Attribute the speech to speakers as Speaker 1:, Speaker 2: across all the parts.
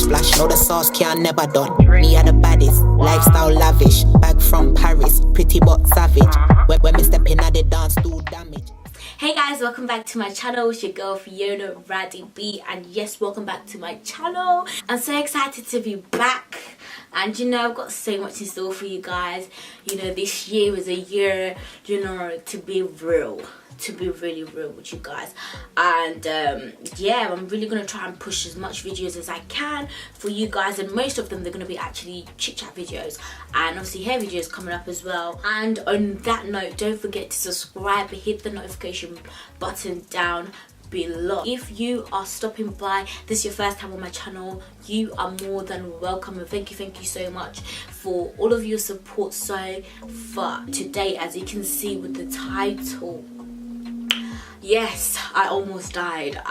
Speaker 1: splash. No, the sauce can never done. Me are the baddest, lifestyle lavish. Bag from Paris, pretty but savage. When me step in at the dance, do damage.
Speaker 2: Hey guys, welcome back to my channel. It's your girl Fiona Radie-Bee, and yes, welcome back to my channel. I'm so excited to be back, and you know, I've got so much in store for you guys. You know, this year was a year, you know, to be real, to be really real with you guys. And yeah, I'm really gonna try and push as much videos as I can for you guys, and most of them they're gonna be actually chit chat videos and obviously hair videos coming up as well. And on that note, don't forget to subscribe, hit the notification button down below. If you are stopping by, this is your first time on my channel, you are more than welcome, and thank you so much for all of your support so far. Today, as you can see with the title, yes, I almost died.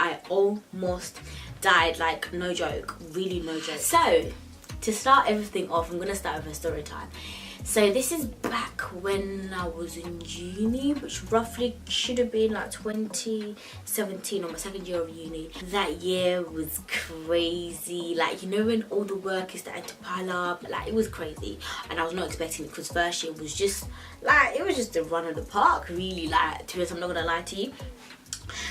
Speaker 2: Like, no joke, really no joke. So to start everything off, I'm gonna start with a story time. So this is back when I was in uni, which roughly should have been like 2017, or my second year of uni. That year was crazy. Like, you know, when all the work is starting to pile up, like, it was crazy. And I was not expecting it, because first year was just like, it was just a run of the park, really. Like, to be honest, I'm not gonna lie to you.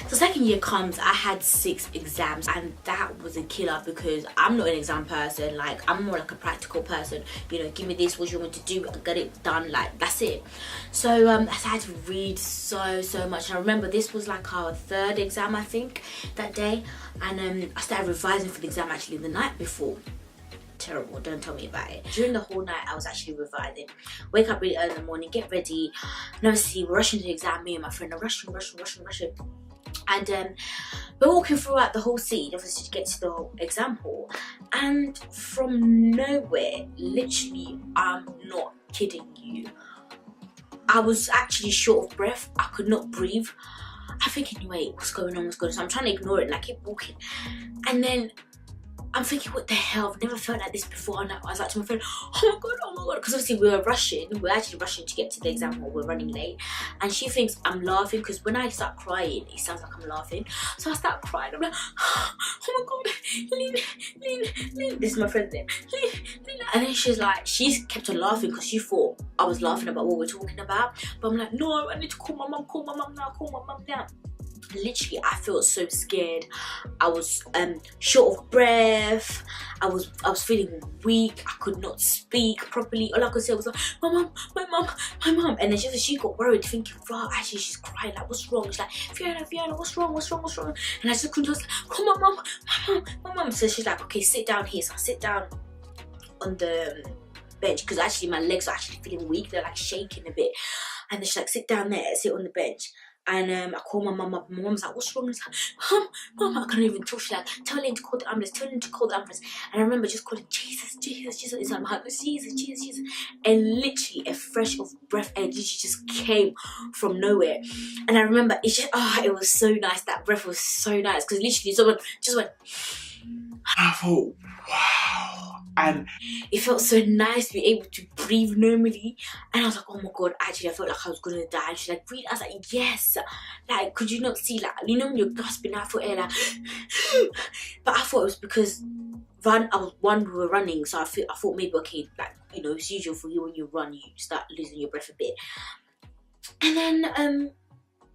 Speaker 2: So second year comes, I had 6 exams, and that was a killer, because I'm not an exam person. Like, I'm more like a practical person. You know, give me this, what you want to do, get it done, like, that's it. So I had to read so much. And I remember this was like our 3rd exam, I think, that day. And I started revising for the exam actually the night before. Terrible, don't tell me about it. During the whole night I was actually revising. Wake up really early in the morning, get ready, and obviously we're rushing to the exam. Me and my friend are rushing. And we're walking throughout the whole scene, obviously, to get to the exam hall. And from nowhere, literally, I'm not kidding you, I was actually short of breath. I could not breathe. I'm thinking, wait, what's going on? So I'm trying to ignore it and I keep walking. And then I'm thinking, what the hell? I've never felt like this before. And I was like to my friend, oh my god, because obviously we're actually rushing to get to the exam hall. We're running late, and she thinks I'm laughing, because when I start crying, it sounds like I'm laughing. So I start crying. I'm like, oh my god, Lynn. This is my friend's name, Lynn. And then she's kept on laughing, because she thought I was laughing about what we're talking about. But I'm like, no, I need to call my mum now. Literally, I felt so scared. I was short of breath. I was feeling weak. I could not speak properly. All I could say was like, my mum. And then she got worried, thinking, wow, actually she's crying. Like, what's wrong? She's like, Fiona, what's wrong? And I just couldn't. I was like, call my mum. So she's like, okay, sit down here. So I sit down on the bench, because actually my legs are actually feeling weak. They're like shaking a bit. And then she's like, sit down there, sit on the bench. And I call my mum up. My mum's like, what's wrong? It's like, mum, I can't even talk. She's like, tell Lynn to call the ambulance. And I remember just calling, Jesus. It's like, my heart goes, Jesus. And literally a fresh of breath air literally just came from nowhere. And I remember it was so nice. That breath was so nice, because literally someone just went.
Speaker 3: I thought, wow. And
Speaker 2: it felt so nice to be able to breathe normally. And I was like, oh my god, actually I felt like I was gonna die. And she's like, breathe. I was like, yes. Like, could you not see, like, you know when you're gasping out for air, like but I thought it was because we were running, so I thought maybe, okay, like, you know, it's usual for you when you run, you start losing your breath a bit. And then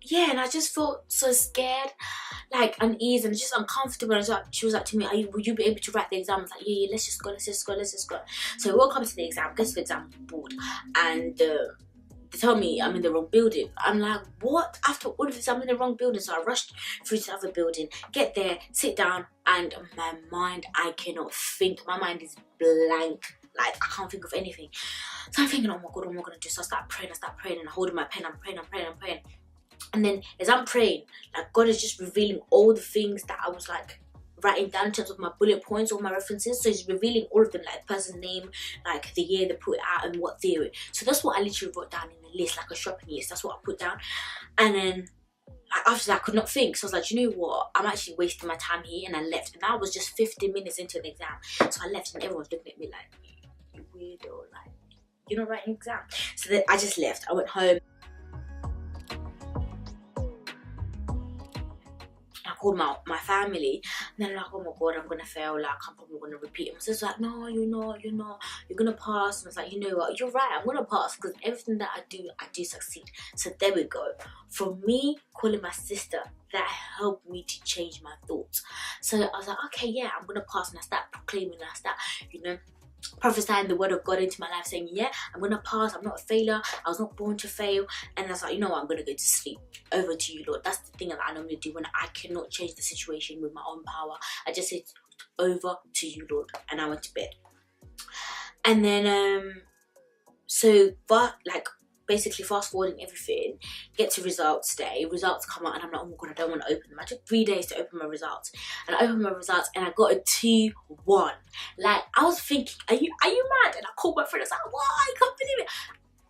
Speaker 2: yeah, and I just felt so scared, like uneasy and just uncomfortable. And she was like to me, will you be able to write the exam? I was like, yeah, let's just go. So we all come to the exam, get to the exam board, and they tell me I'm in the wrong building. I'm like, what? After all of this, I'm in the wrong building. So I rushed through to the other building, get there, sit down, and my mind, I cannot think. My mind is blank. Like, I can't think of anything. So I'm thinking, oh my god, what am I gonna do? So I start praying, and holding my pen. I'm praying. And then as I'm praying, like, God is just revealing all the things that I was like writing down in terms of my bullet points, all my references. So he's revealing all of them, like the person's name, like the year they put it out, and what theory. So that's what I literally wrote down in the list, like a shopping list. That's what I put down. And then after that, I could not think. So I was like, you know what? I'm actually wasting my time here. And I left. And I was just 15 minutes into the exam. So I left, and everyone's looking at me like, you weirdo, like, you're not writing an exam. So then I just left. I went home. I called my family, and they're like, oh my god, I'm gonna fail, like I'm probably gonna repeat it. My sister's like, no, you're not, you're gonna pass. And I was like, you know what, you're right, I'm gonna pass, because everything that I do succeed. So there we go. For me, calling my sister, that helped me to change my thoughts. So I was like, okay, yeah, I'm gonna pass. And I start proclaiming, and I start, you know, prophesying the word of God into my life, saying, yeah, I'm gonna pass, I'm not a failure, I was not born to fail. And I was like, you know what, I'm gonna go to sleep. Over to you, Lord. That's the thing that I normally do when I cannot change the situation with my own power. I just say, over to you, Lord. And I went to bed. And then but like basically fast forwarding everything, get to results day, results come out, and I'm like, oh my god, I don't want to open them. I took 3 days to open my results, and I opened my results and I got a 2-1. Like, I was thinking, are you mad? And I called my friend, I was like, what, I can't believe it.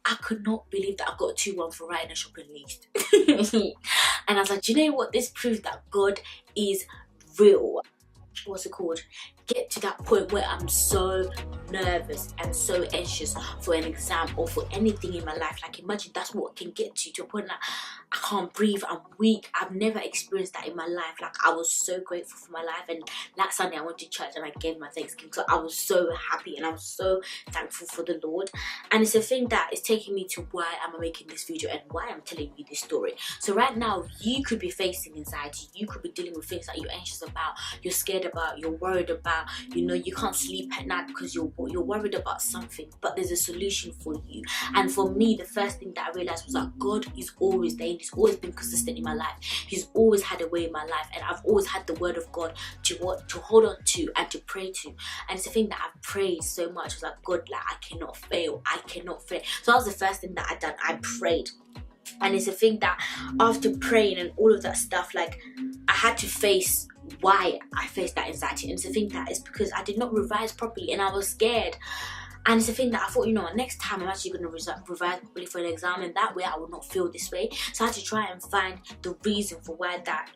Speaker 2: I could not believe that I got a 2-1 for writing a shopping list. And I was like, do you know what, this proves that God is real. What's it called? Get to that point where I'm so nervous and so anxious for an exam or for anything in my life. Like, imagine that's what can get to a point that I can't breathe, I'm weak. I've never experienced that in my life. Like, I was so grateful for my life, and that Sunday I went to church and I gave my Thanksgiving. So I was so happy and I was so thankful for the Lord. And it's a thing that is taking me to why I'm making this video and why I'm telling you this story. So right now, you could be facing anxiety, you could be dealing with things that you're anxious about, you're scared about, you're worried about, you know, you can't sleep at night because you're worried about something, but there's a solution for you. And for me, the first thing that I realized was that God is always there. He's always been consistent in my life. He's always had a way in my life, and I've always had the word of God to hold on to and to pray to. And it's the thing that I've prayed so much. I was like, God, like, I cannot fail. So that was the first thing that I done. I prayed. And it's a thing that after praying and all of that stuff, like, I had to face why I faced that anxiety. And it's a thing that is because I did not revise properly and I was scared. And it's a thing that I thought, you know what, next time I'm actually going to revise properly for an exam, and that way I will not feel this way. So I had to try and find the reason for why that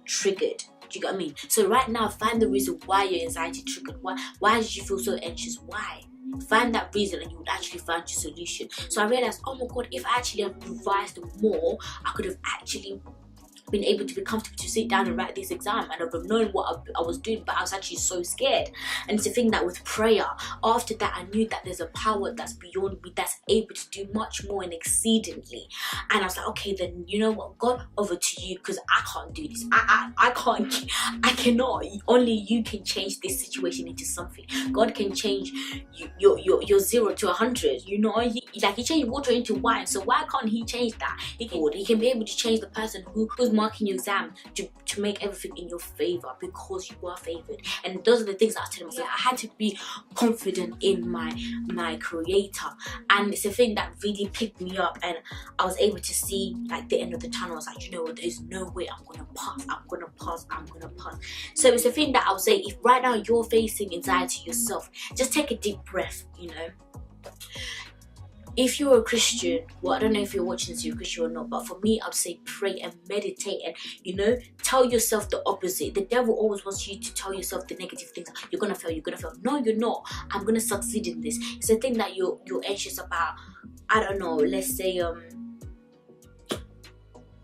Speaker 2: triggered. Do you get what I mean? So right now, find the reason why your anxiety triggered. Why did you feel so anxious? Why? Find that reason and you would actually find your solution. So I realized, oh my god, if I actually have revised more, I could have actually been able to be comfortable to sit down and write this exam, and I've known what I was doing, but I was actually so scared. And it's a thing that with prayer, after that, I knew that there's a power that's beyond me, that's able to do much more and exceedingly. And I was like, okay, then you know what, God, over to you, because I can't do this. I cannot. Only you can change this situation into something. God can change your 0 to 100. You know, he changed water into wine. So why can't he change that? He can be able to change the person who's marking your exam to make everything in your favor, because you are favored. And those are the things that I tell myself. I had to be confident in my creator, and it's a thing that really picked me up, and I was able to see like the end of the tunnel. I was like, you know what, there's no way I'm gonna pass. So it's a thing that I would say, if right now you're facing anxiety yourself, just take a deep breath, you know. If you're a Christian, well, I don't know if you're watching this, you're a Christian or not, but for me, I'd say pray and meditate and, you know, tell yourself the opposite. The devil always wants you to tell yourself the negative things. You're gonna fail. No, you're not. I'm gonna succeed in this. It's a thing that you're anxious about. I don't know, let's say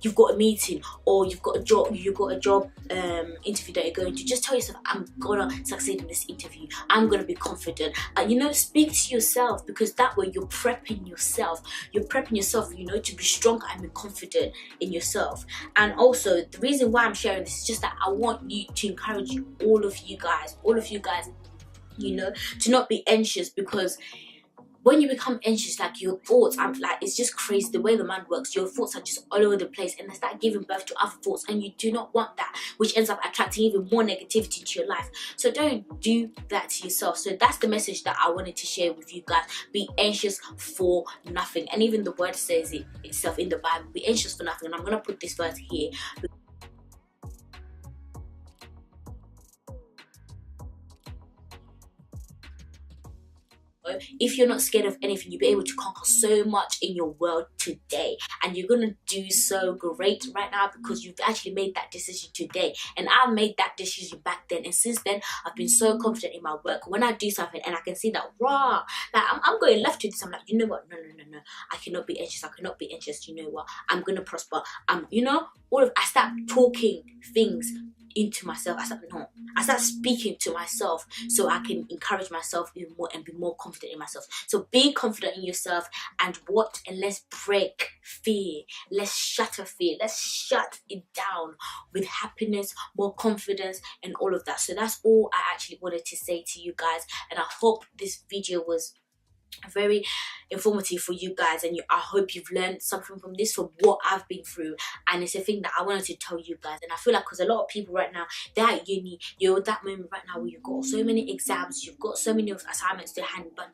Speaker 2: you've got a meeting or you've got a job interview that you're going to. Just tell yourself, I'm gonna succeed in this interview, I'm gonna be confident. You know, speak to yourself, because that way you're prepping yourself, you know, to be strong and be confident in yourself. And also, the reason why I'm sharing this is just that I want you to encourage all of you guys, you know, to not be anxious, because when you become anxious, like your thoughts, it's just crazy the way the mind works. Your thoughts are just all over the place, and they start giving birth to other thoughts, and you do not want that, which ends up attracting even more negativity to your life. So don't do that to yourself. So that's the message that I wanted to share with you guys. Be anxious for nothing. And even the word says it itself in the Bible, be anxious for nothing. And I'm going to put this verse here. If you're not scared of anything, you'll be able to conquer so much in your world today, and you're gonna do so great right now because you've actually made that decision today. And I made that decision back then, and since then I've been so confident in my work. When I do something and I can see that raw, like I'm going left to this, I'm like, you know what, no, I cannot be anxious, you know what, I'm gonna prosper. You know, I start talking things into myself. I start speaking to myself so I can encourage myself even more and be more confident in myself. So be confident in yourself, and let's break fear. Let's shatter fear. Let's shut it down with happiness, more confidence, and all of that. So that's all I actually wanted to say to you guys, and I hope this video was very informative for you guys, and I hope you've learned something from this, from what I've been through. And it's a thing that I wanted to tell you guys. And I feel like, because a lot of people right now, they're at uni, you're at that moment right now where you've got so many exams, you've got so many assignments to hand, but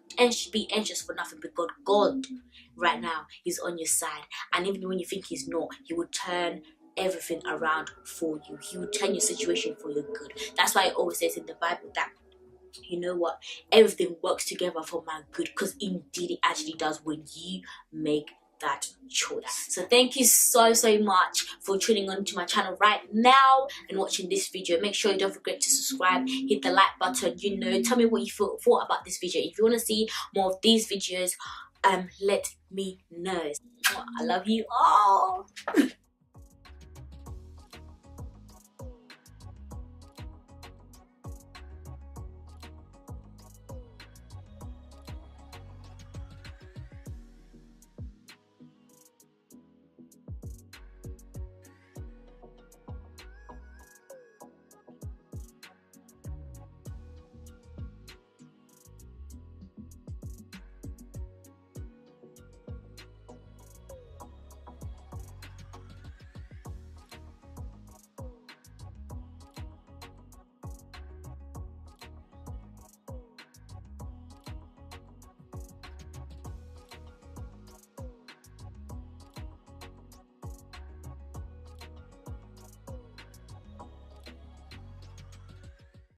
Speaker 2: be anxious for nothing, because God right now is on your side. And even when you think he's not, he will turn everything around for you. He will turn your situation for your good. That's why it always says in the Bible that, you know what, everything works together for my good, because indeed it actually does when you make that choice. So thank you so much for tuning on to my channel right now and watching this video. Make sure you don't forget to subscribe, hit the like button, you know, tell me what you thought about this video. If you want to see more of these videos, let me know. I love you all.